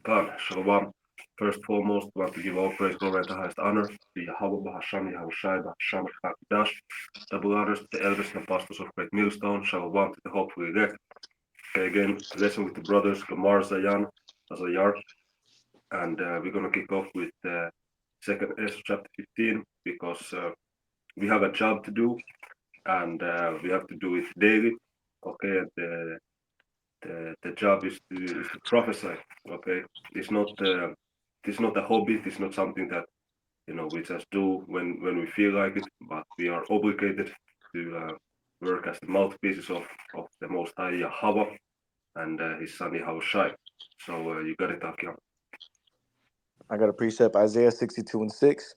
God, Shalom. First foremost, we want to give all praise, glory, and the highest honor to Yahweh, Hashem, Yahushai, Hashem, Hakadosh, double honors to the elders and apostles of Great Millstone, Shalom to the hopefully elect. Okay, again, lesson with the brothers, Gamar, Zayan, Azayar, and we're going to kick off with Second Ezra chapter 15 because we have a job to do and we have to do it daily. Okay, and the job is to prophesy. Okay, it's not it's not a hobby. It's not something that we just do when we feel like it, but we are obligated to work as the mouthpieces of the Most High Yahweh and His Son Yahushai. So you got it, Akiam. I got a precept, Isaiah 62 and 6.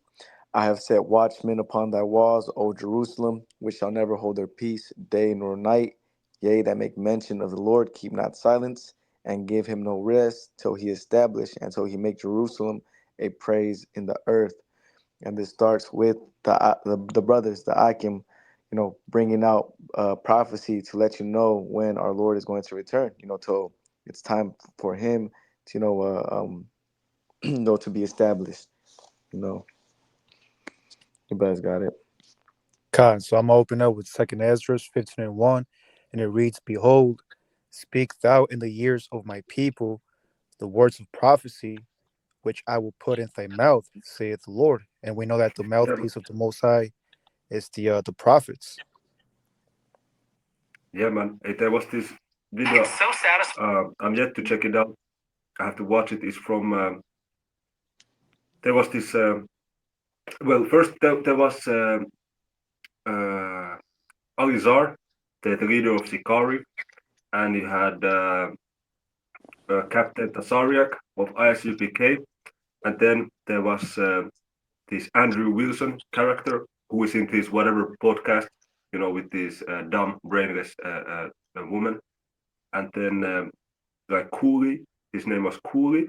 I have set watchmen upon thy walls, O Jerusalem, which shall never hold their peace day nor night. Yea, that make mention of the Lord, keep not silence, and give him no rest till he establish and till he make Jerusalem a praise in the earth. And this starts with the brothers, the Akim, bringing out prophecy to let you know when our Lord is going to return. Till it's time for him to to be established. You know, you guys got it. God, so I'm gonna open up with Second Ezra 15 and 1, and it reads, Behold, speak thou in the ears of my people the words of prophecy which I will put in thy mouth, saith the Lord. And we know that the Yeah, man. mouthpiece of the Most High is the prophets. Yeah, man. Hey, there was this video. So satisfying. I'm yet to check it out. I have to watch it. It's from. There was this. Well, first there was uh, Alizar, the leader of Sikari, and you had Captain Tasariak of ISUPK, and then there was this Andrew Wilson character who is in this whatever podcast, with this dumb, brainless woman, and then like Cooley, his name was Cooley,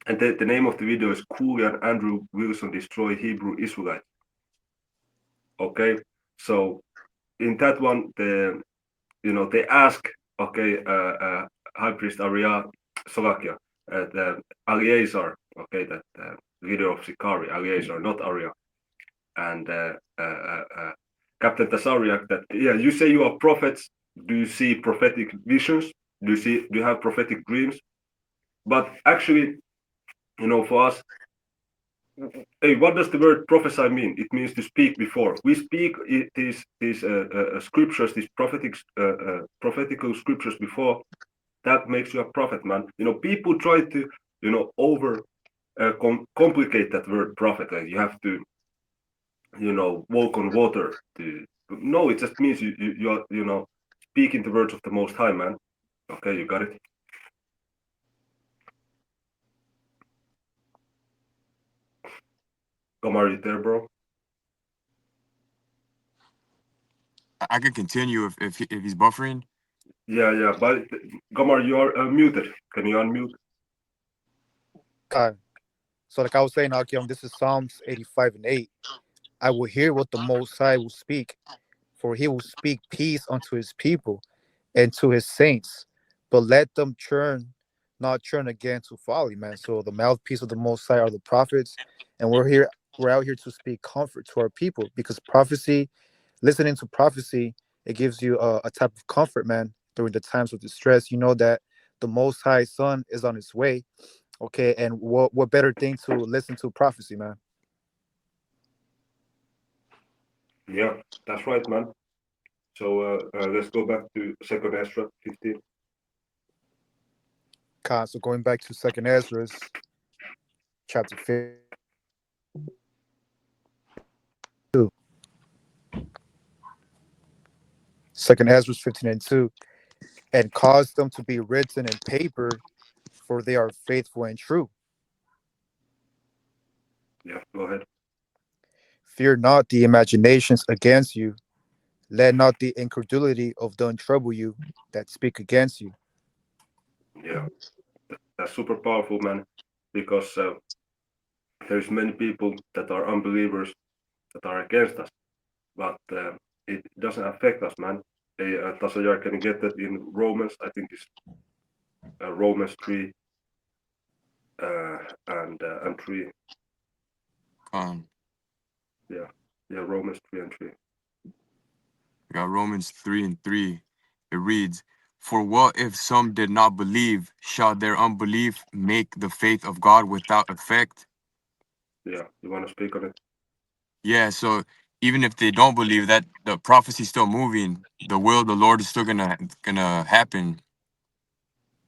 and the name of the video is Cooley and Andrew Wilson destroy Hebrew Israelites. Okay, so in that one, they ask, okay, High Priest Arya Slovakia, the Eleazar, okay, that leader of Sikari, Eleazar, not Arya, and Captain Tasariak, that yeah, you say you are prophets. Do you see prophetic visions? Do you have prophetic dreams? But actually, for us, hey, what does the word prophesy mean? It means to speak before. We speak these scriptures, these prophetical scriptures before. That makes you a prophet, man. People try to, over complicate that word prophet. Like you have to, walk on water. No, it just means you are, speaking the words of the Most High, man. Okay, you got it. Come, are you there, bro? I could continue if he's buffering. Yeah. But Gomar, you are muted. Can you unmute? God. So like I was saying, Akim, this is Psalms 85 and 8. I will hear what the Most High will speak, for he will speak peace unto his people and to his saints, but let them not churn again to folly, man. So the mouthpiece of the Most High are the prophets, and we're out here to speak comfort to our people because prophecy, listening to prophecy, it gives you a type of comfort, man, during the times of distress. You know that the Most High Son is on his way, okay, and what better thing to listen to prophecy, man? Yeah, that's right, man. So let's go back to Second Ezra 15. So going back to Second Ezra chapter 2, Second Ezra 15 and 2, and cause them to be written in paper, for they are faithful and true. Yeah, go ahead. Fear not the imaginations against you. Let not the incredulity of them trouble you that speak against you. Yeah, that's super powerful, man. Because there's many people that are unbelievers that are against us, but it doesn't affect us, man. Hey, Tasayar, can you get that in Romans? I think it's Romans 3. and 3. Con. Yeah, yeah, Romans 3 and 3. We got Romans 3 and 3. It reads, "For what if some did not believe? Shall their unbelief make the faith of God without effect?" Yeah, you want to speak on it? Yeah, so even if they don't believe, that the prophecy's still moving, the will of the Lord is still gonna happen.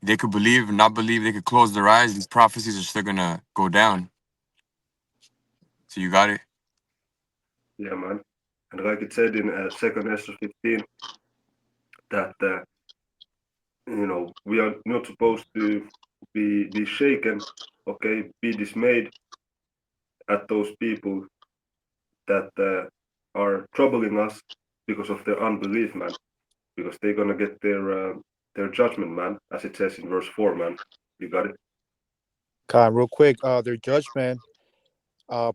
They could believe or not believe, they could close their eyes, these prophecies are still gonna go down. So you got it? Yeah, man. And like it said in 2nd Esther 15, that we are not supposed to be shaken, okay, be dismayed at those people that are troubling us because of their unbelief, man. Because they're gonna get their judgment, man, as it says in verse 4, man. You got it? Con, real quick, their judgment,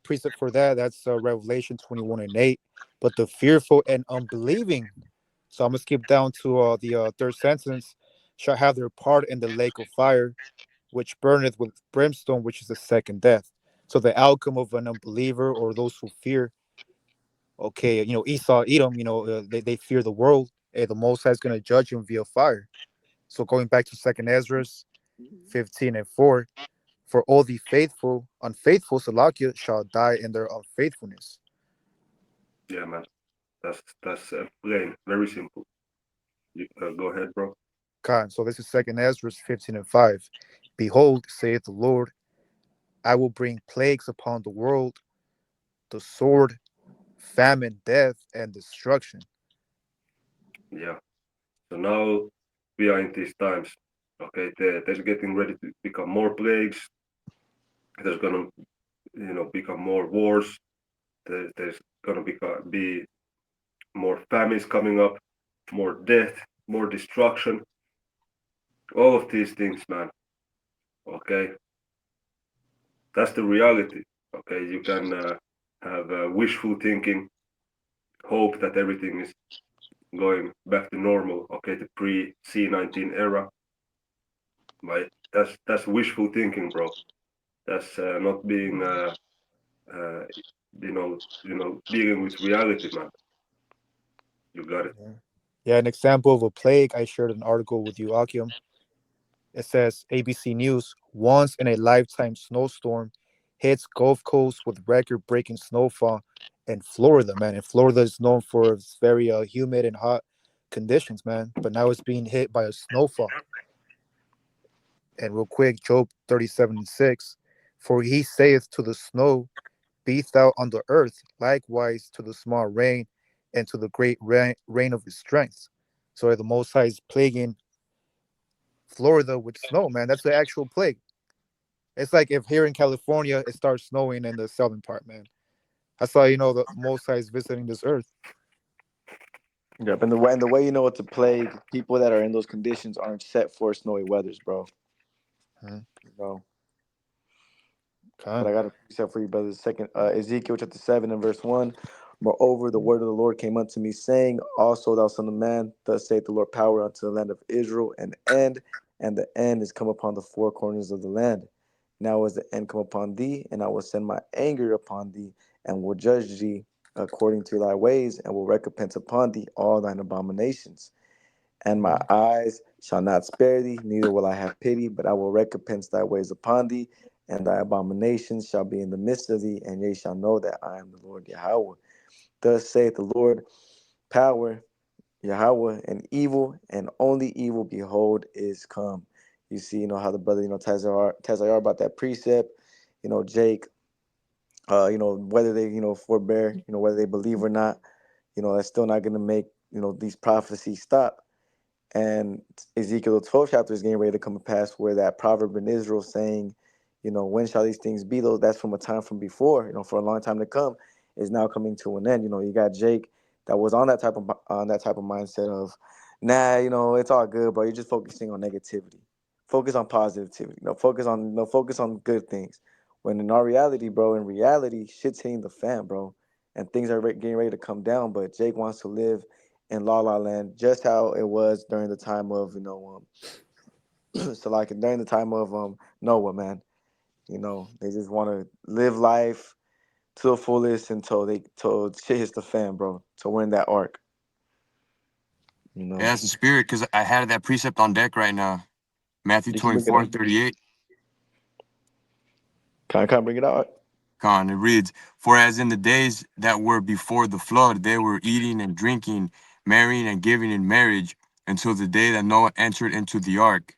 precept for that, that's Revelation 21 and 8. But the fearful and unbelieving, so I'm gonna skip down to the third sentence, shall have their part in the lake of fire, which burneth with brimstone, which is the second death. So the outcome of an unbeliever or those who fear, okay, Esau, Edom, they fear the world. Hey, the Most High is going to judge them via fire. So going back to Second Ezra 15 and 4, for all the unfaithful Salakia shall die in their unfaithfulness. Yeah, man. That's plain, very simple. Go ahead, bro. God, so this is Second Ezra 15 and 5. Behold, saith the Lord, I will bring plagues upon the world, the sword, famine, death, and destruction. Yeah. So now we are in these times. Okay, there's getting ready to become more plagues. There's gonna, become more wars. There's gonna be more famines coming up, more death, more destruction. All of these things, man. Okay, that's the reality. Okay, you can have wishful thinking, hope that everything is going back to normal. Okay, the pre C19 era. But that's wishful thinking, bro. That's not being uh, dealing with reality, man. You got it. Yeah. Yeah, an example of a plague, I shared an article with you, Akim. It says ABC News, once in a lifetime snowstorm hits Gulf Coast with record breaking snowfall in Florida, man. And Florida is known for its very humid and hot conditions, man. But now it's being hit by a snowfall. And real quick, Job 37 and 6, for he saith to the snow, be thou on the earth, likewise to the small rain and to the great rain of his strength. So the Most High is plaguing Florida with snow, man. That's the actual plague. It's like if here in California it starts snowing in the southern part, man. That's how you know the Most High is visiting this earth. Yep, and the way you know it's a plague, people that are in those conditions aren't set for snowy weathers, bro. Hmm. You know. But Okay. I got a precept for you, brother. Second, Ezekiel chapter 7 and verse 1. Moreover, the word of the Lord came unto me, saying, also, thou son of man, thus saith the Lord, power unto the land of Israel, and the end is come upon the four corners of the land. Now is the end come upon thee, and I will send my anger upon thee, and will judge thee according to thy ways, and will recompense upon thee all thine abominations. And my Mhm. eyes shall not spare thee, neither will I have pity, but I will recompense thy ways upon thee, and thy abominations shall be in the midst of thee, and ye shall know that I am the Lord Yahweh. Thus saith the Lord, power, Yahweh, and evil, and only evil, behold, is come. You see, how the brother, Tazayar about that precept, Jake, whether they, forbear, whether they believe or not, that's still not going to make, these prophecies stop. And Ezekiel, the 12th chapter, is getting ready to come to pass where that proverb in Israel saying, when shall these things be? Though that's from a time from before, for a long time to come, is now coming to an end. You got Jake that was on that type of mindset of, nah, it's all good, bro. You're just focusing on negativity. Focus on positivity. Focus on good things. When in our reality, bro, in reality, shit's hitting the fan, bro, and things are getting ready to come down. But Jake wants to live in La La Land, just how it was during the time of so like during the time of Noah, man. You know, they just want to live life to the fullest until shit hits the fan, bro. So we're in that arc. You Yeah, know, that's the spirit, because I had that precept on deck right now. Matthew you can bring it 24 up. and 38. Can't bring it out. Con, it reads, "For as in the days that were before the flood, they were eating and drinking, marrying and giving in marriage, until the day that Noah entered into the ark."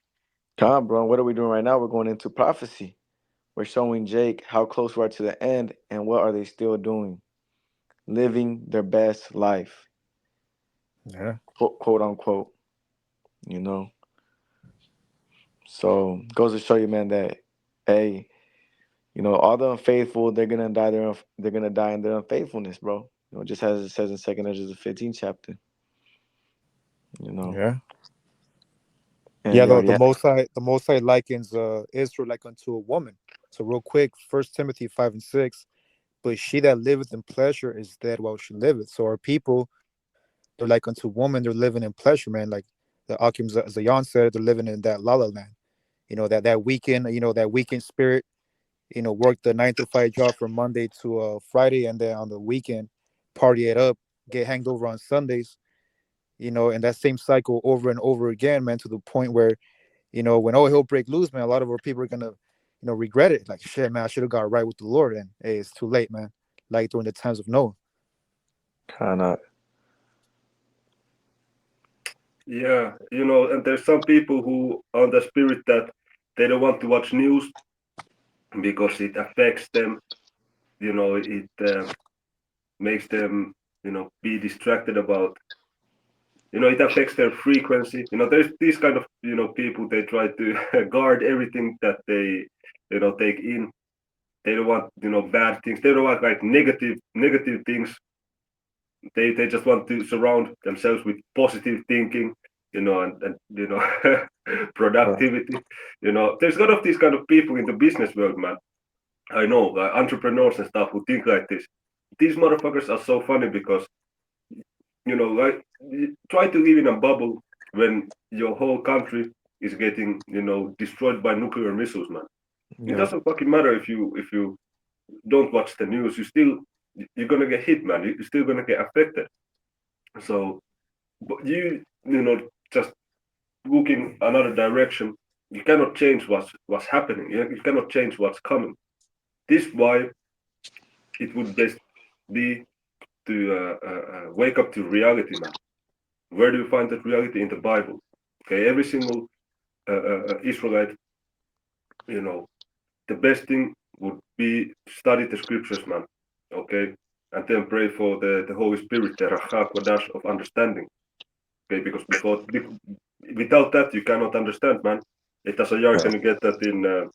Come, bro. What are we doing right now? We're going into prophecy. We're showing Jake how close we are to the end, and what are they still doing? Living their best life, Yeah. quote unquote. You know. So goes to show you, man, that hey, you know, all the unfaithful, they're gonna die. They're gonna die in their unfaithfulness, bro. You know, just as it says in Second Ezra, the 15th chapter. You know, Yeah. and Yeah, we already the Most High likens Israel like unto a woman. So real quick, First Timothy 5:6. But she that liveth in pleasure is dead while she liveth. So our people, they're like unto women, they're living in pleasure, man. Like the Akim Zayan said, they're living in that la la land. That weekend, that weekend spirit, work the 9 to 5 job from Monday to Friday, and then on the weekend, party it up, get hanged over on Sundays, and that same cycle over and over again, man, to the point where, when all hell break loose, man, a lot of our people are gonna, regret it. Like, shit, man, I should have got right with the Lord, and hey, it's too late, man. Like during the times of Noah. kind of Yeah, and there's some people who on the spirit that they don't want to watch news because it affects them. It makes them, be distracted about. It affects their frequency. There's these kind of, people. They try to guard everything that they, take in. They don't want, bad things. They don't want like negative things. They just want to surround themselves with positive thinking, and right. productivity. There's a lot of these kind of people in the business world, man. I know, like entrepreneurs and stuff who think like this. These motherfuckers are so funny because like you try to live in a bubble when your whole country is getting destroyed by nuclear missiles, man. It Yep. doesn't fucking matter if you don't watch the news. You're gonna get hit, man. You're still gonna get affected. So, but just looking another direction, you cannot change what's happening. You cannot change what's coming. This is why it would best be to wake up to reality, man. Where do you find that reality in the Bible? Okay, every single Israelite, you know, the best thing would be study the scriptures, man. Okay, and then pray for the Holy Spirit, the Rachak Wadash of understanding. Okay, because without that you cannot understand, man. It does a yard. Can Right. you get that in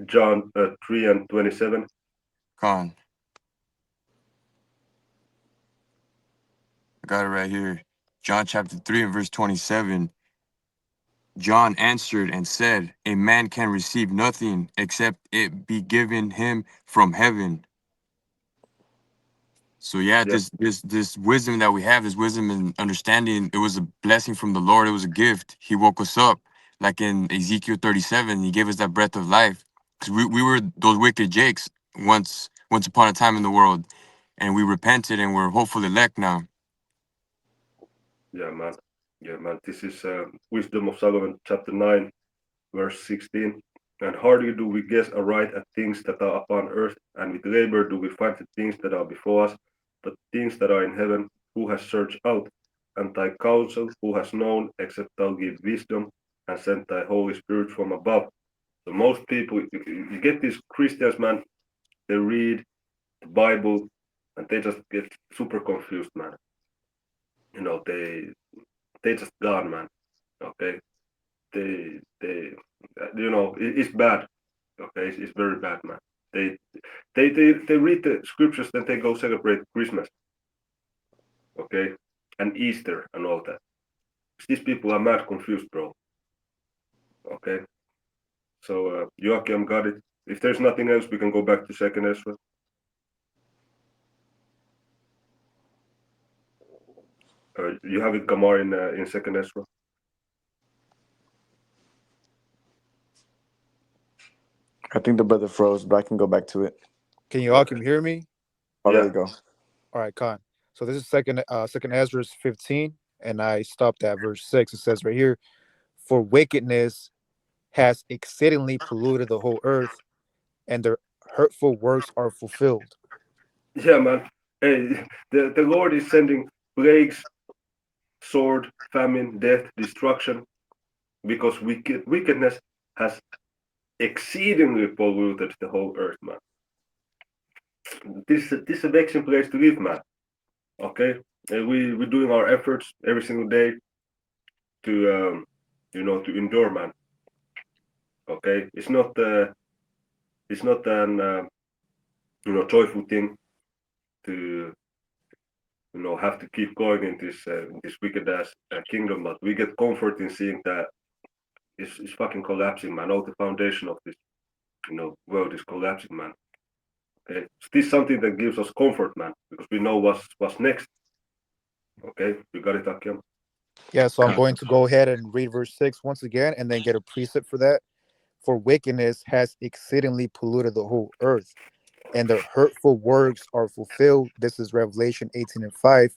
John 3:27? Con, I got it right here. John chapter 3 and verse 27. John answered and said, "A man can receive nothing except it be given him from heaven." So yeah, Yeah, this wisdom that we have, this wisdom and understanding, it was a blessing from the Lord. It was a gift. He woke us up, like in Ezekiel 37. He gave us that breath of life, because we were those wicked jakes once upon a time in the world, and we repented and we're hopeful elect now. yeah, man. Yeah, man. This is Wisdom of Solomon, chapter 9, verse 16. And hardly do we guess aright at things that are upon earth, and with labor do we find the things that are before us, but things that are in heaven, who has searched out? And thy counsel, who has known, except thou give wisdom, and send thy Holy Spirit from above. So most people, you get these Christians, man, they read the Bible, and they just get super confused, man. They just gone, man. Okay, it's bad. Okay, it's very bad, man. They they read the scriptures, then they go celebrate Christmas, okay, and Easter and all that. These people are mad confused, bro. Okay, so Joachim got it. If there's nothing else, we can go back to Second Ezra. You have it, Gamar, in Second Ezra. I think the brother froze, but I can go back to it. Can you all can you hear me? Oh, there Yeah. you go. All right, Khan. So this is second Ezra 15, and I stopped at verse 6. It says right here, for wickedness has exceedingly polluted the whole earth, and their hurtful works are fulfilled. Yeah, man. Hey, the Lord is sending plagues, sword, famine, death, destruction, because wickedness has exceedingly polluted the whole earth, man. This is a vexing place to live, man. Okay, and we're doing our efforts every single day to to endure, man. Okay, it's not an joyful thing to have to keep going in this wicked ass kingdom, but we get comfort in seeing that it's fucking collapsing, man. All the foundation of this world is collapsing, man. Okay, so this is something that gives us comfort, man, because we know what's next. Okay, you got it, Akim. Yeah, so I'm Con. going to go ahead and read verse 6 once again and then get a precept for that. For wickedness has exceedingly polluted the whole earth, and their hurtful works are fulfilled. This is Revelation 18 and 5.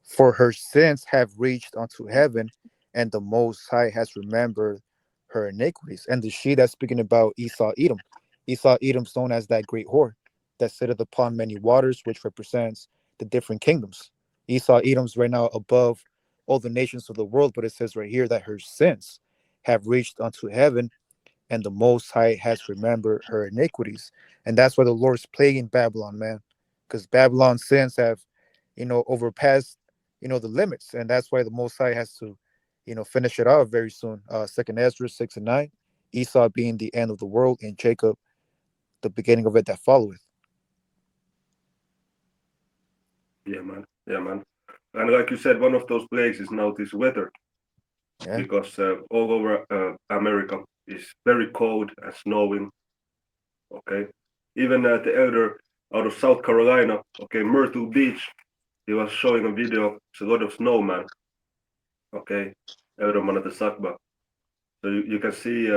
For her sins have reached unto heaven, and the Most High has remembered her iniquities. And the she that's speaking about Esau Edom. Esau Edom's known as that great whore that sitteth upon many waters, which represents the different kingdoms. Esau Edom's right now above all the nations of the world, but it says right here that her sins have reached unto heaven, and the Most High has remembered her iniquities. And that's why the Lord's plaguing Babylon, man, because Babylon's sins have, overpassed, the limits, and that's why the Most High has to, finish it off very soon. Second Ezra 6 and 9, Esau being the end of the world, and Jacob the beginning of it that followeth. Yeah, man. Yeah, man. And like you said, one of those plagues is now this weather, Yeah, because all over America is very cold and snowing. Okay, even the elder out of South Carolina, okay, Myrtle Beach, he was showing a video. It's a lot of snow, man. Okay, elder Manatasakba. So you can see,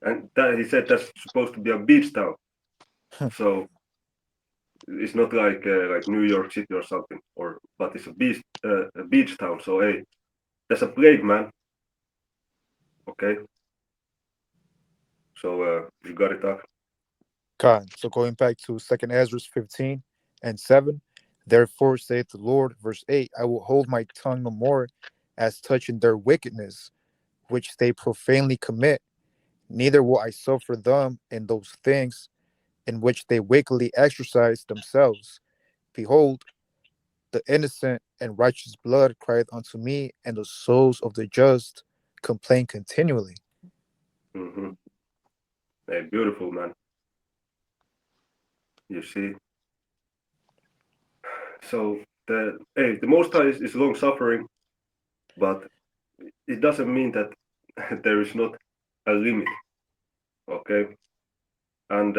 and that he said that's supposed to be a beach town. So it's not like New York City or something, but it's a beach town. So hey, that's a plague, man. Okay, so you got it up. Khan. So going back to Second Ezra 15 and 7, therefore saith the Lord, verse 8, I will hold my tongue no more as touching their wickedness, which they profanely commit, neither will I suffer them in those things in which they wickedly exercise themselves. Behold, the innocent and righteous blood crieth unto me, and the souls of the just complain continually. Mm-hmm. Hey, beautiful, man. You see. So the Most High is long suffering, but it doesn't mean that there is not a limit. Okay, and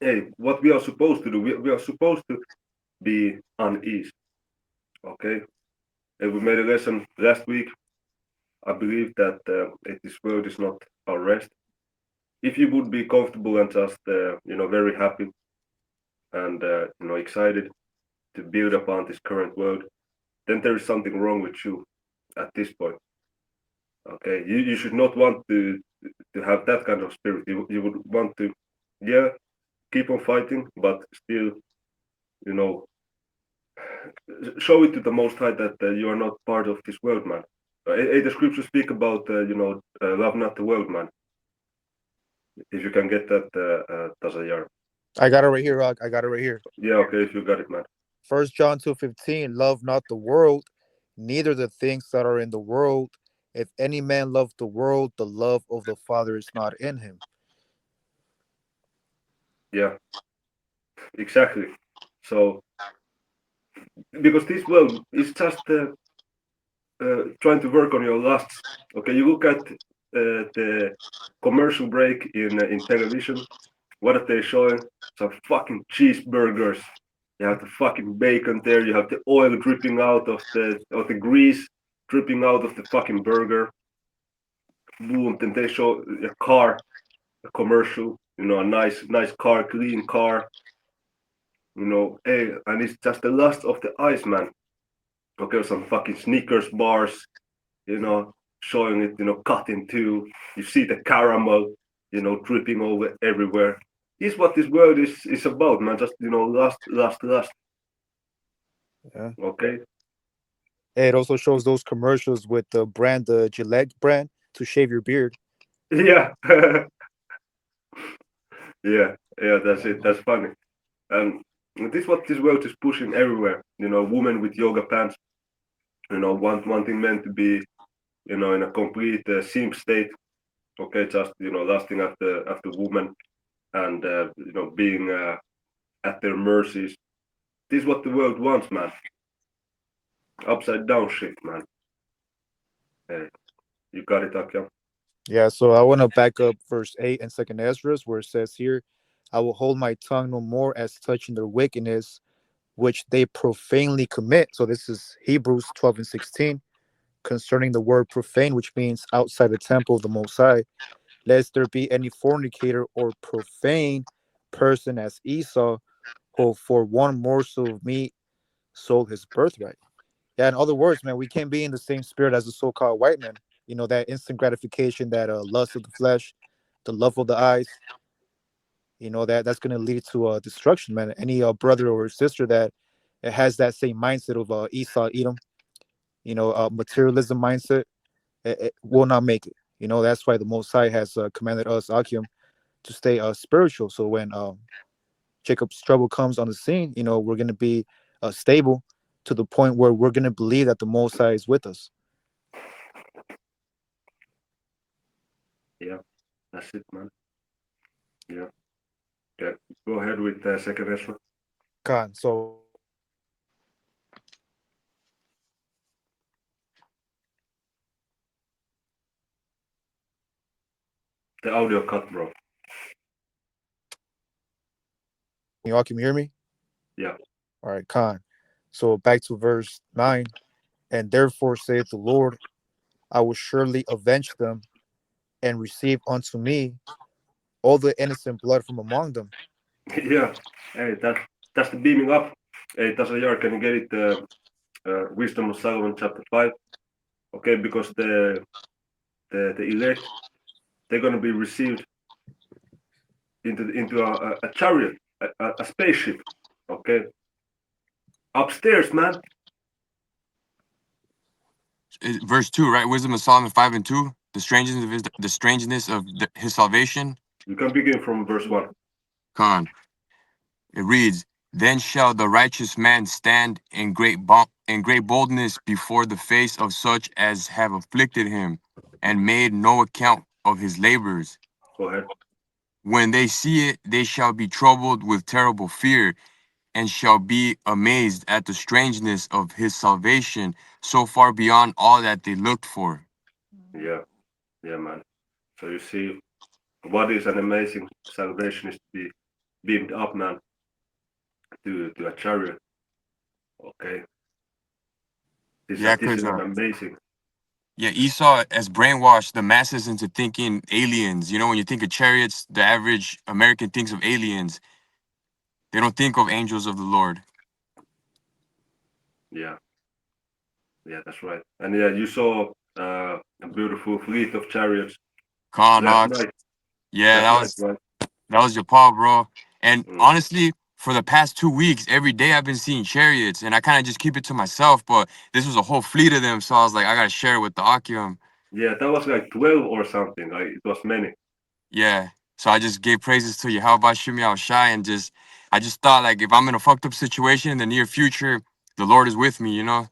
hey, what we are supposed to do, we are supposed to be uneasy. Okay, and we made a lesson last week. I believe that this world is not our rest. If you would be comfortable and just very happy and excited to build upon this current world, then there is something wrong with you at this point. Okay, you should not want to have that kind of spirit. You would want to, yeah, keep on fighting, but still, you know, show it to the Most High that you are not part of this world, man. The scriptures speak about, love not the world, man. If you can get that, Tazayar. I got it right here, Rog. I got it right here. Yeah, okay, if you got it, man. 1 John 2:15, love not the world, neither the things that are in the world. If any man love the world, the love of the Father is not in him. Yeah, exactly. So, because this world is just trying to work on your lusts. Okay, you look at the commercial break in television. What are they showing? Some fucking cheeseburgers. You have the fucking bacon there. You have the oil dripping out of the grease dripping out of the fucking burger. boom. Then they show a car, a commercial, a nice car, clean car, hey, and it's just the lust of the eyes, man. Okay, some fucking Snickers bars, showing it, cut in two. You see the caramel, dripping over everywhere. This is what this world is about, man. Just, lust. Yeah. Okay. It also shows those commercials with the brand, the Gillette brand, to shave your beard. Yeah. Yeah, that's it. That's funny. And this is what this world is pushing everywhere. Women with yoga pants, wanting men to be, in a complete simp state. Okay, just lusting after women and being at their mercies. This is what the world wants, man. Upside down shit, man. Hey, you got it, Akyam. Yeah, so I want to back up verse 8 in Second Ezra, where it says here, I will hold my tongue no more as touching their wickedness, which they profanely commit. So this is Hebrews 12 and 16, concerning the word profane, which means outside the temple of the Most High, lest there be any fornicator or profane person as Esau, who for one morsel of meat sold his birthright. Yeah, in other words, man, we can't be in the same spirit as the so-called white man. That instant gratification, that lust of the flesh, the love of the eyes. That's going to lead to destruction, man. Any brother or sister that has that same mindset of Esau, Edom, materialism mindset, it will not make it. That's why the Most High has commanded us, Akim, to stay spiritual. So when Jacob's trouble comes on the scene, we're going to be stable to the point where we're going to believe that the Most High is with us. Yeah, that's it, man. Yeah, yeah. Go ahead with the second Ezra. God, so The audio cut, bro. y'all can hear me? Yeah. All right, Khan. So back to verse 9. And therefore saith the Lord, I will surely avenge them and receive unto me all the innocent blood from among them. Yeah. Hey, that's the beaming up. Hey, Tasayar, can you get it? Wisdom of Solomon, chapter 5. Okay, because the elect, they're gonna be received into a chariot, a spaceship. Okay, upstairs, man. Verse 2, right? Wisdom of Solomon 5 and 2. The strangeness of his salvation. You can begin from verse 1. Khan. It reads, Then shall the righteous man stand in in great boldness before the face of such as have afflicted him, and made no account of his labors. Go ahead. When they see it, they shall be troubled with terrible fear, and shall be amazed at the strangeness of his salvation, so far beyond all that they looked for. Yeah, yeah, man. So you see, what is an amazing salvation is to be beamed up, man, to a chariot. Okay, Yeah, this because is an amazing. yeah, Esau has brainwashed the masses into thinking aliens. When you think of chariots, the average American thinks of aliens. They don't think of angels of the Lord. Yeah, yeah, that's right. And yeah, you saw a beautiful fleet of chariots last Connacht. night. Yeah, Last night, right? that was your paw, bro. And Mm. honestly, for the past 2 weeks, every day I've been seeing chariots, and I kind of just keep it to myself. But this was a whole fleet of them, so I was like, I gotta share it with the Akium. Yeah, that was like 12 or something. Like it was many. Yeah. So I just gave praises to you. How about Shimmy Al Shai? And I just thought, like, if I'm in a fucked up situation in the near future, the Lord is with me. God.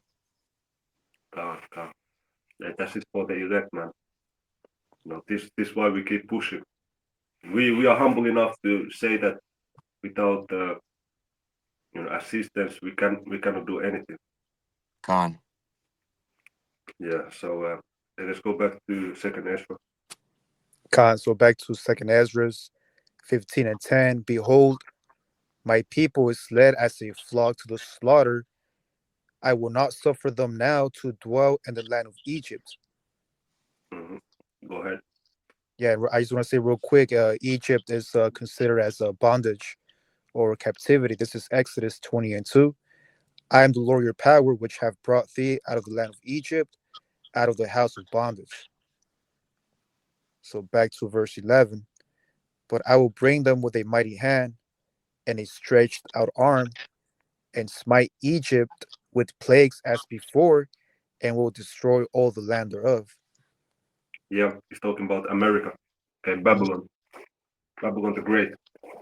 Yeah, that's it for the elect, man. This why we keep pushing. We are humble enough to say that without assistance, we cannot do anything. Khan. Yeah. So let's go back to second Ezra. Khan. So back to Second Ezra 15 and 10. Behold, my people is led as a flock to the slaughter. I will not suffer them now to dwell in the land of Egypt. Hmm. Go ahead. Yeah, I just want to say real quick, Egypt is considered as a bondage or captivity. This is Exodus 20 and 2. I am the Lord your power, which have brought thee out of the land of Egypt, out of the house of bondage. So back to verse 11. But I will bring them with a mighty hand and a stretched out arm, and smite Egypt with plagues as before, and will destroy all the land thereof. Yeah, he's talking about America. Okay, Mhm. Babylon the Great.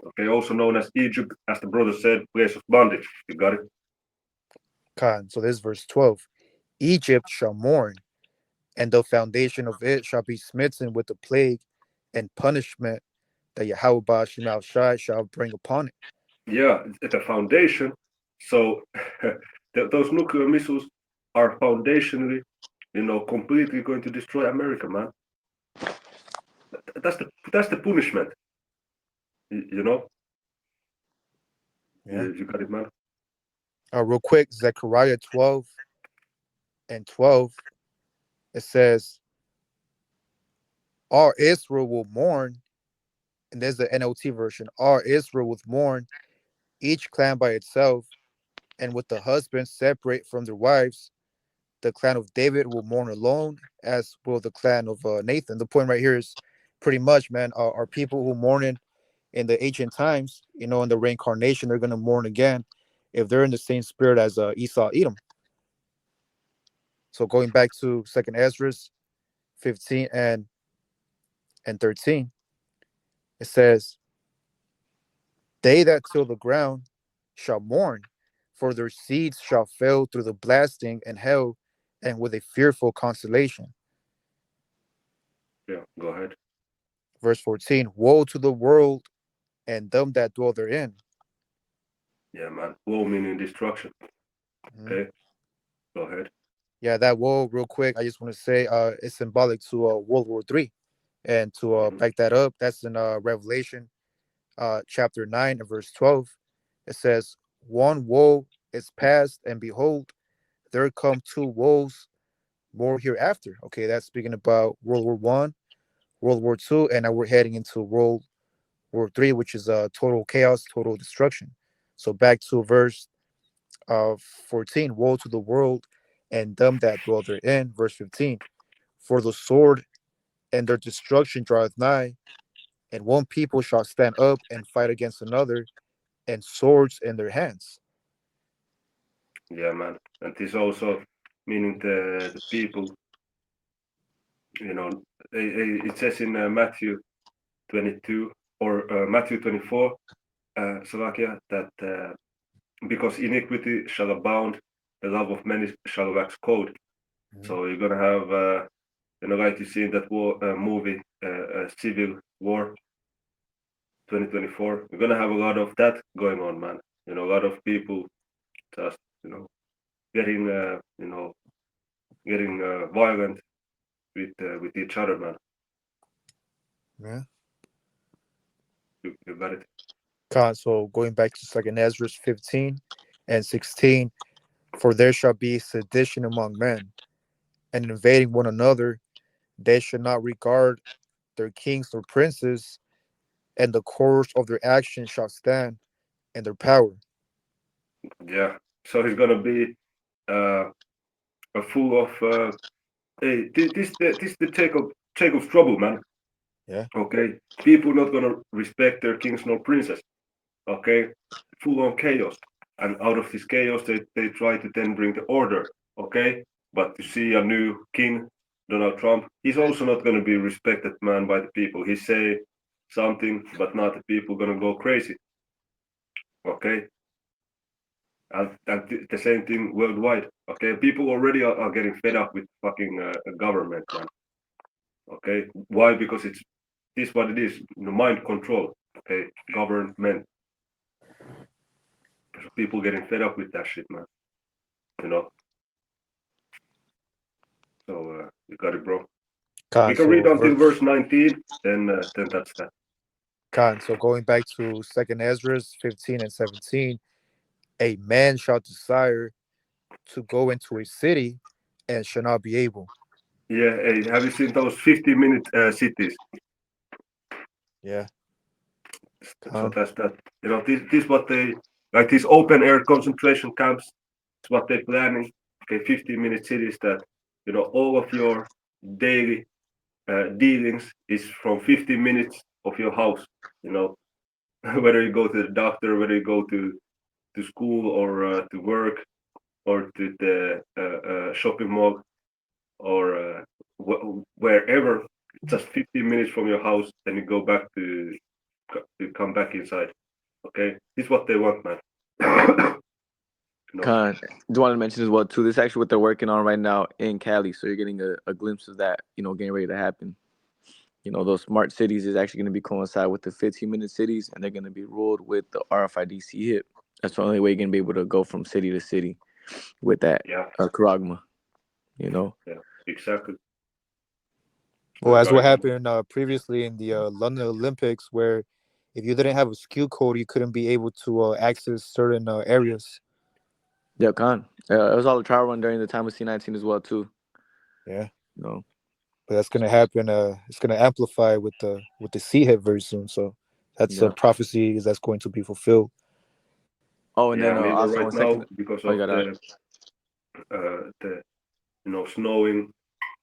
Okay, also known as Egypt, as the brother said, place of bondage. You got it? Khan. So this is verse 12. Egypt shall mourn, and the foundation of it shall be smitten with the plague and punishment that Yahweh Shemel Shai shall bring upon it. Yeah, it's a foundation. So those nuclear missiles are foundationally, completely going to destroy America, man. That's the punishment. You know, Yeah. you got it, man. Real quick, Zechariah 12 and 12, it says, all Israel will mourn, and there's the NLT version. All Israel will mourn, each clan by itself, and with the husbands separate from their wives. The clan of David will mourn alone, as will the clan of Nathan. The point right here is pretty much, man, are people who mourning in the ancient times, in the reincarnation, they're going to mourn again if they're in the same spirit as Esau, Edom. So going back to Second Ezra 15 and 13, it says, they that till the ground shall mourn, for their seeds shall fail through the blasting and hell, and with a fearful consolation. Yeah, go ahead. Verse 14, woe to the world and them that dwell therein. Yeah, man. Woe meaning destruction. Mhm. Okay, go ahead. Yeah, that woe, real quick, I just want to say it's symbolic to World War III. And to Hmm. back that up, that's in Revelation chapter 9 and verse 12. It says, one woe is past, and behold, there come two woes more hereafter. Okay, that's speaking about World War One, World War Two, and now we're heading into World War Three, which is total chaos, total destruction. So back to verse 14, woe to the world and them that dwell therein. Verse 15, for the sword and their destruction draweth nigh, and one people shall stand up and fight against another, and swords in their hands. Yeah, man. And this also meaning the people. You know, it says in Matthew 22 or Matthew 24, Slovakia, that because iniquity shall abound, the love of many shall wax cold. Mhm. So you're gonna have, like you see in that movie, Civil War 2024. You're gonna have a lot of that going on, man. A lot of people just, getting, getting violent with each other, man. Yeah. You got it. So going back to Second Ezra 15 and 16, for there shall be sedition among men, and invading one another, they shall not regard their kings or princes, and the course of their action shall stand, and their power. Yeah. So he's gonna be uh, full of hey, this the Jacob's trouble, man. Yeah. Okay, people not gonna respect their kings nor princes. Okay, full on chaos, and out of this chaos, they try to then bring the order. Okay, but you see a new king, Donald Trump. He's also not gonna be respected, man, by the people. He say something, but not the people gonna go crazy. Okay, and the same thing worldwide. Okay, people already are getting fed up with fucking government, man. Okay, why? Because it's this what it is. Mind control. Okay, government. So people getting fed up with that shit, man. You know. So you got it, bro. We can read So until verse 19. Then that's that. So going back to Second Ezra 15 and 17, a man shall desire to go into a city and shall not be able. Yeah, hey, have you seen those 50-minute cities? Yeah. So Con. that's that. This what they like these open air concentration camps. It's what they're planning. Okay, 15-minute cities that all of your daily dealings is from 15 minutes of your house. You know, whether you go to the doctor, whether you go to school or to work or to the shopping mall or wherever, just 15 minutes from your house, then you go back to come back inside. Okay, this is what they want, man. no, Con, do want to mention as well too. This is actually what they're working on right now in Cali. So you're getting a glimpse of that, getting ready to happen. Those smart cities is actually going to be coincide with the 15-minute cities, and they're going to be ruled with the RFID chip. That's the only way you're going to be able to go from city to city with that yeah, Karagma. You know, yeah, exactly. So Well, you as what gotta, happened previously in the London Olympics, where if you didn't have a skill code, you couldn't be able to access certain areas. yeah, Con. It was all a trial run during the time of C19 as well too. Yeah, You know, but that's gonna happen. It's gonna amplify with the sea hit very soon. So that's a yeah. prophecy that's going to be fulfilled. Oh, and yeah, then maybe also right on now second. because Oh, you of got that. the snowing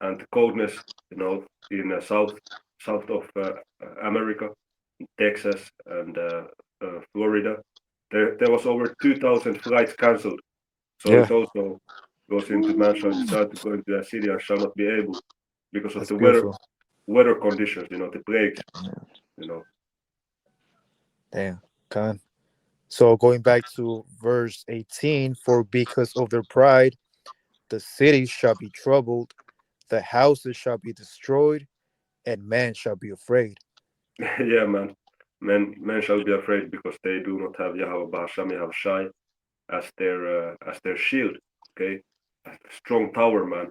and the coldness, in south of America, Texas and Florida, there was over 2,000 flights cancelled. So Yeah, it also goes into man shall decide to go into a city and shall not be able because of that's the beautiful. weather conditions, the plagues, you know. Damn, con. So going back to verse 18, for because of their pride, the cities shall be troubled, the houses shall be destroyed, and man shall be afraid. Yeah, man. Men shall be afraid because they do not have Yahweh Bahasham Yahushai as their shield. Okay, a strong tower, man,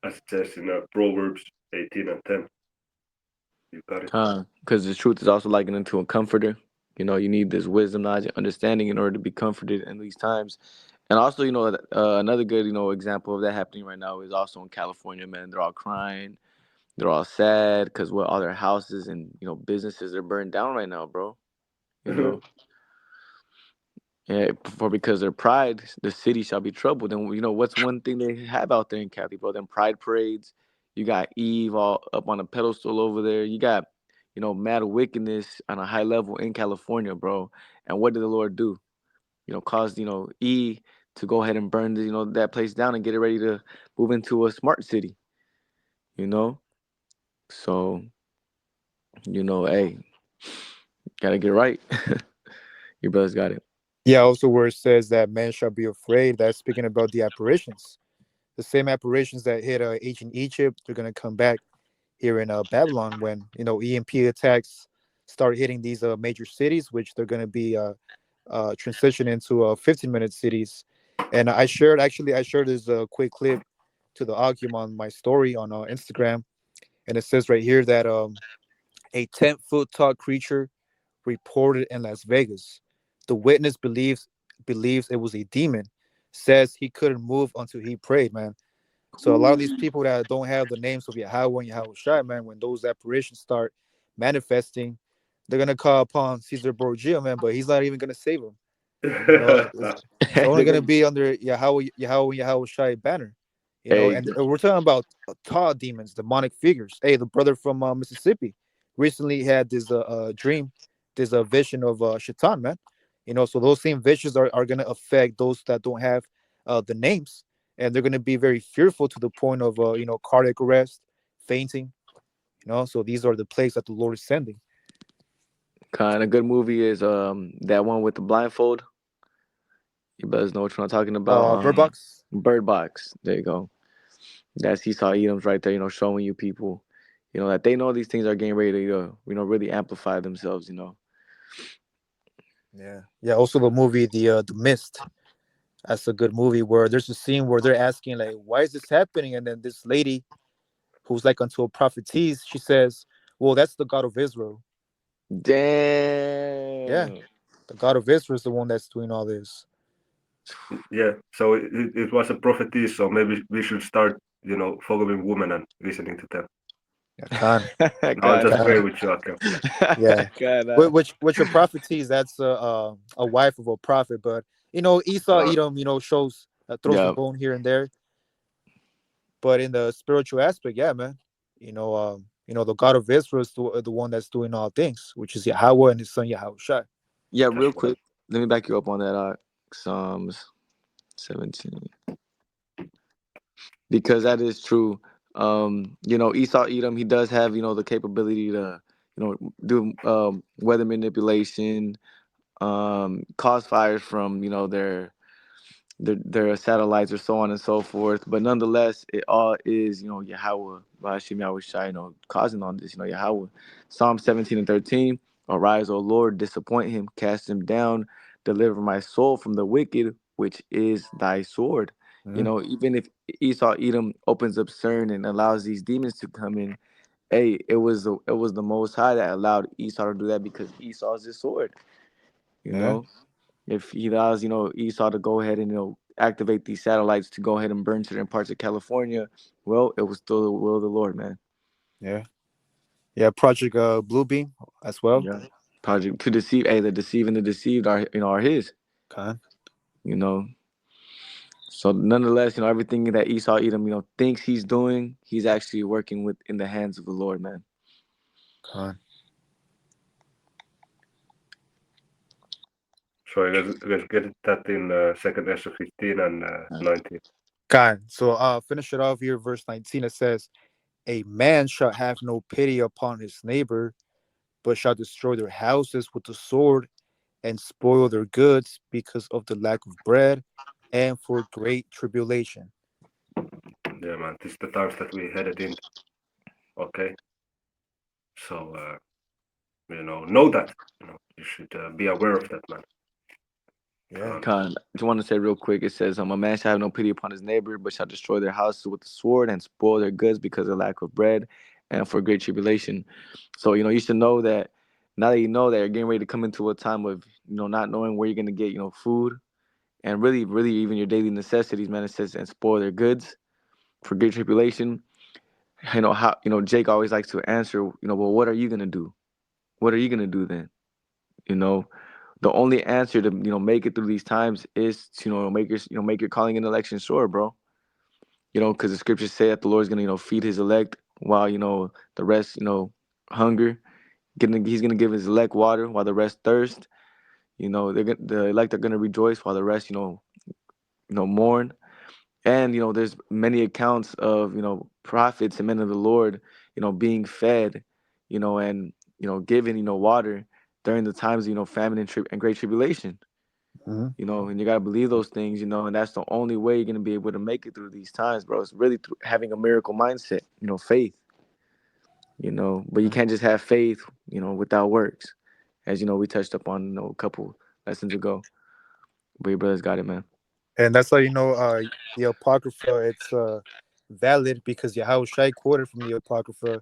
as it says in Proverbs 18:10. You got it. Because the truth is also likened into a comforter. You need this wisdom, knowledge, and understanding in order to be comforted in these times. And also, another good, example of that happening right now is also in California, man. They're all crying. They're all sad because all their houses and, businesses are burned down right now, bro. You know, yeah, for because their pride, the city shall be troubled. And, what's one thing they have out there in Cali, bro? Them pride parades. You got Eve all up on a pedestal over there. You got, mad wickedness on a high level in California, bro. And what did the Lord do? Caused, E to go ahead and burn, that place down and get it ready to move into a smart city, you know? So, hey, gotta get right. Your brother's got it. Yeah, also where it says that man shall be afraid, that's speaking about the apparitions. The same apparitions that hit ancient Egypt, they're gonna come back here in Babylon when EMP attacks start hitting these major cities, which they're gonna be transition into 15-minute cities. And I shared this quick clip to the Akim on my story on Instagram, and it says right here that a 10-foot tall creature reported in Las Vegas. The witness believes it was a demon. Says he couldn't move until he prayed, man. So a lot of these people that don't have the names of Yahweh and Yahweh Shai, man, when those apparitions start manifesting, they're gonna call upon Caesar Borgia, man, but he's not even gonna save them. It's only They're gonna gonna, be under Yahweh Shai banner. hey, And we're talking about tall demons, demonic figures. Hey, the brother from Mississippi recently had this dream, this vision of Shaitan, man. So those same visions are gonna affect those that don't have the names, and they're gonna be very fearful to the point of cardiac arrest, fainting. So these are the plagues that the Lord is sending. kind of good movie is that one with the blindfold. You better know what I'm talking about. Bird Box. Bird Box. There you go. That's Esau Edom's right there. Showing you people, that they know these things are getting ready to, really amplify themselves. Yeah, yeah. Also, the movie The Mist. That's a good movie where there's a scene where they're asking like, "Why is this happening?" And then this lady, who's like unto a prophetess, she says, "Well, that's the God of Israel." Yeah, Damn. the God of Israel is the one that's doing all this. Yeah, so it was a prophetess, so maybe we should start following women and listening to them. Yeah, Khan. I'll God, just Khan. pray with you, Akim. Yeah. God, Which your prophecies, that's a wife of a prophet, but Esau Uh, Edom, shows throws the yeah, bone here and there, but in the spiritual aspect, yeah, man, the God of Israel is the one that's doing all things, which is Yahweh and His Son Yahweh Shai. yeah. that's Real right. quick, let me back you up on that. Psalms 17, because that is true. Esau Edom, he does have the capability to do weather manipulation, cause fires from their satellites or so on and so forth. But nonetheless, it all is, Yahweh, Bashim Yahweh Shai, causing on this, Yahweh. Psalm 17 and 13, arise, O Lord, disappoint him, cast him down, deliver my soul from the wicked, which is thy sword. Mhm. Even if Esau Edom opens up CERN and allows these demons to come in, hey, it was the Most High that allowed Esau to do that because Esau is his sword. You Yeah, know, if he allows Esau to go ahead and activate these satellites to go ahead and burn certain parts of California, well, it was still the will of the Lord, man. yeah, yeah. Project Bluebeam as well. Yeah. Project to deceive, hey, the deceived and the deceived are his. Khan, You know. So nonetheless, everything that Esau Edom thinks he's doing, he's actually working with in the hands of the Lord, man. Khan, So let's get that in second Ezra 15 and 19. Khan. So finish it off here, verse 19. It says, "A man shall have no pity upon his neighbor, but shall destroy their houses with the sword and spoil their goods because of the lack of bread and for great tribulation." Yeah, man, this is the times that we headed in. Okay, so know that. You should be aware of that, man. Yeah. Con, I just want to say real quick. It says, "A man shall have no pity upon his neighbor, but shall destroy their houses with the sword and spoil their goods because of lack of bread and for great tribulation." So you should know that now that you know that you're getting ready to come into a time of not knowing where you're gonna get food and really, really even your daily necessities. Man, it says and spoil their goods for great tribulation. How Jake always likes to answer. Well, what are you gonna do? What are you gonna do then? You know, the only answer to make it through these times is to make your calling and election sure, bro. Because the scriptures say that the Lord's gonna feed His elect while the rest hunger. He's gonna give His elect water while the rest thirst. The elect are gonna rejoice while the rest mourn. And there's many accounts of prophets and men of the Lord being fed and given water during the times of famine and great tribulation. Mhm. And you got to believe those things, and that's the only way you're going to be able to make it through these times, bro. It's really through having a miracle mindset, faith, but you Mhm. can't just have faith, without works, as we touched up on, a couple lessons ago. But your brothers got it, man. And that's how the Apocrypha, it's valid because Yahweh Shai quoted from the Apocrypha.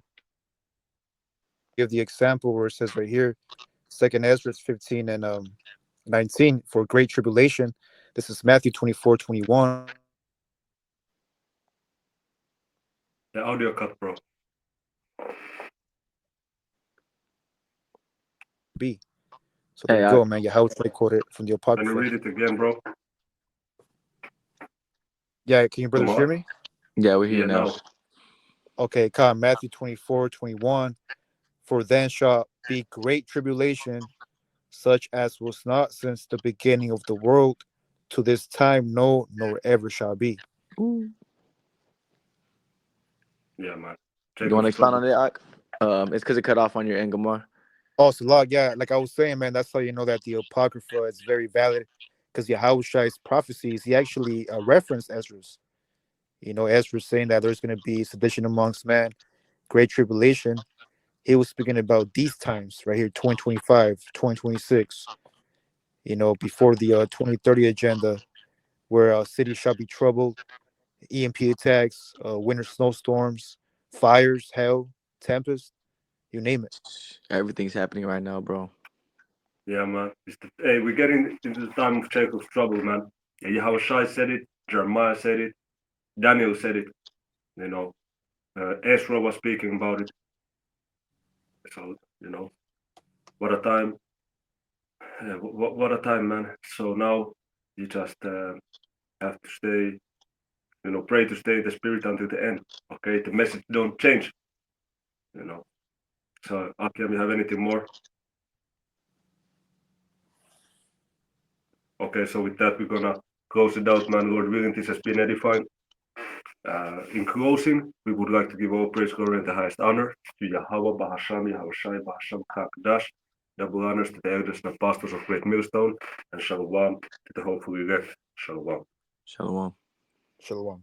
Give the example where it says right here, Second Ezra 15 and 19, for great tribulation. This is Matthew 24:21. The audio cut, bro. B. So there Hey, you I, go, man. Yahweh Shai quoted from the Can you Apocrypha. read it again, bro? Yeah, can you brothers hear Tomorrow? me? yeah, we're here Yeah, now. now. Okay, come Matthew 24:21. For then shall be great tribulation, such as was not since the beginning of the world to this time, no, nor ever shall be. Ooh. Yeah, man. You want to Jacob's expound trouble. on it, Ak? It's because it cut off on your end, Gamar. Also, log, yeah, like I was saying, man, that's how you know that the Apocrypha is very valid because Yahweh's prophecies, he actually referenced Ezra's. Ezra's saying that there's going to be sedition amongst men, great tribulation. He was speaking about these times right here, 2025, 2026, before the 2030 agenda, where cities shall be troubled, EMP attacks, winter snowstorms, fires, hail, tempest, you name it. Everything's happening right now, bro. Yeah, man. Hey, we're getting into the time of Jacob's trouble, man. Yeah, Yahweh Shai said it. Jeremiah said it. Daniel said it. Ezra was speaking about it. So what a time, what a time, man. So now you just have to stay, pray to stay in the spirit until the end. Okay, the message don't change. So Akim, you have anything more? Okay, so with that we're gonna close it out, man. Lord willing, this has been edifying. In closing, we would like to give all praise, glory, and the highest honor to Yahweh, Bahasham, Yahushai, Bahasham, Kakdash. Double honors to the elders and pastors of Great Millstone, and Shalom to the hopeful elect. Shalom. Shalom. Shalom.